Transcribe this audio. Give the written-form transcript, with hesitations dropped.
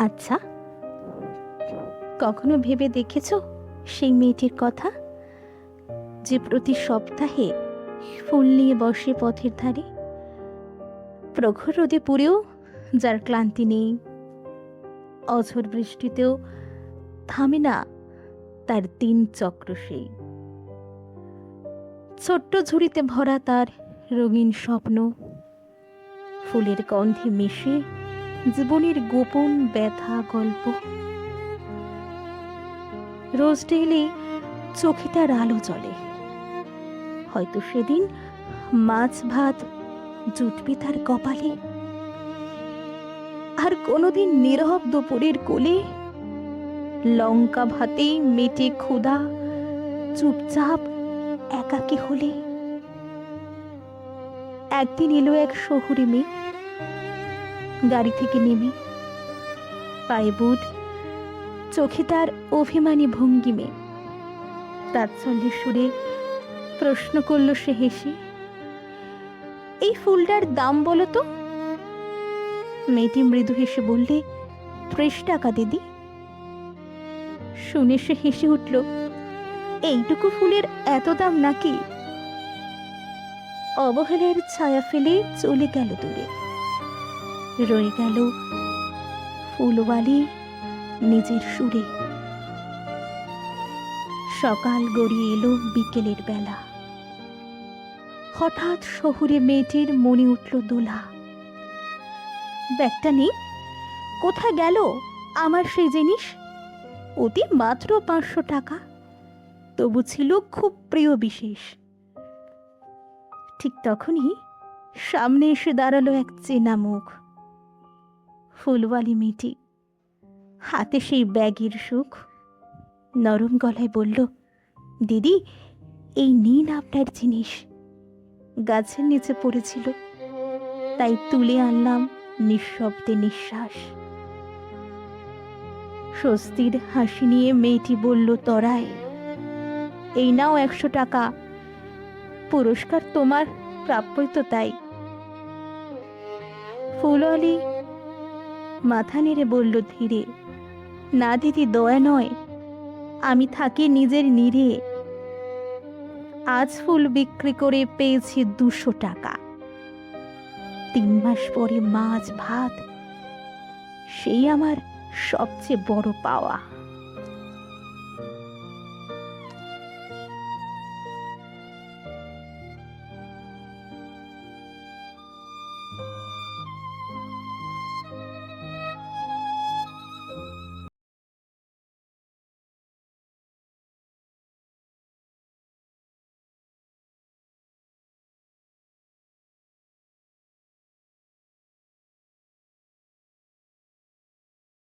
আচ্ছা, কখনো ভেবে দেখেছো সেই মেয়েটির কথা, যে প্রতি সপ্তাহে ফুল নিয়ে বসে পথের ধারে? প্রখর রোদে পুড়েও যার ক্লান্তি নেই, অঝোর বৃষ্টিতেও থামে না তার দিন চক্র। সেই ছোট্ট ঝুড়িতে ভরা তার রঙিন স্বপ্ন, ফুলের গন্ধে মিশে জীবনের গোপন ব্যথা গল্প। রোজ ডেইলি চোখে তার আলো জ্বলে, হয়তো সেদিন মাছ ভাত জুটবে তার কপালে। আর কোনোদিন নীরব দুপুরের কোলে লঙ্কা ভাতেই মেটে ক্ষুধা, চুপচাপ একাকী হলে। একদিন এলো এক শহুরে মেয়ে, গাড়ি থেকে নেমে পায়ে বুট, চোখে তার অভিমানী ভঙ্গিমে। তাচ্ছল্যের সুরে প্রশ্ন করল সে হেসে, এই ফুলটার দাম বলো তো? মেয়েটি মৃদু হেসে বললে, 30 টাকা দিদি। শুনে সে হেসে উঠল, এইটুকু ফুলের এত দাম নাকি? অবহেলার ছায়া ফেলে চলে গেল দূরে, রয়ে গেল ফুলওয়ালি নিজের সুরে। সকাল গড়িয়ে এলো বিকেলের বেলা, হঠাৎ শহুরে মেয়েটির মনে উঠল দোলা। ব্যাগটা নেই, কোথায় গেল আমার সেই জিনিস? অতি মাত্র 500 টাকা, তবু ছিল খুব প্রিয় বিশেষ। ঠিক তখনই সামনে এসে দাঁড়ালো এক চেনা মুখ, ফুলওয়ালি মেয়েটি, হাতে সেই ব্যাগের সুখ। নরম গলায় বলল, দিদি, এই নিন আপনার জিনিস। গাছের নিচে পড়েছিল, তাই তুলে আনলাম নিঃশব্দে নিঃশ্বাস। স্বস্তির হাসি নিয়ে মেয়েটি বলল তরায়, এই নাও 100 টাকা, পুরস্কার তোমার, প্রাপ্যই তো তাই। ফুলওয়ালি মাথা নেড়ে বলল ধীরে, না দিদি, দয়া নয়, আমি থাকি নিজের নীড়ে। আজ ফুল বিক্রি করে পেয়েছি 200 টাকা। 3 মাস পরে মাছ ভাত, সেই আমার সবচেয়ে বড় পাওয়া।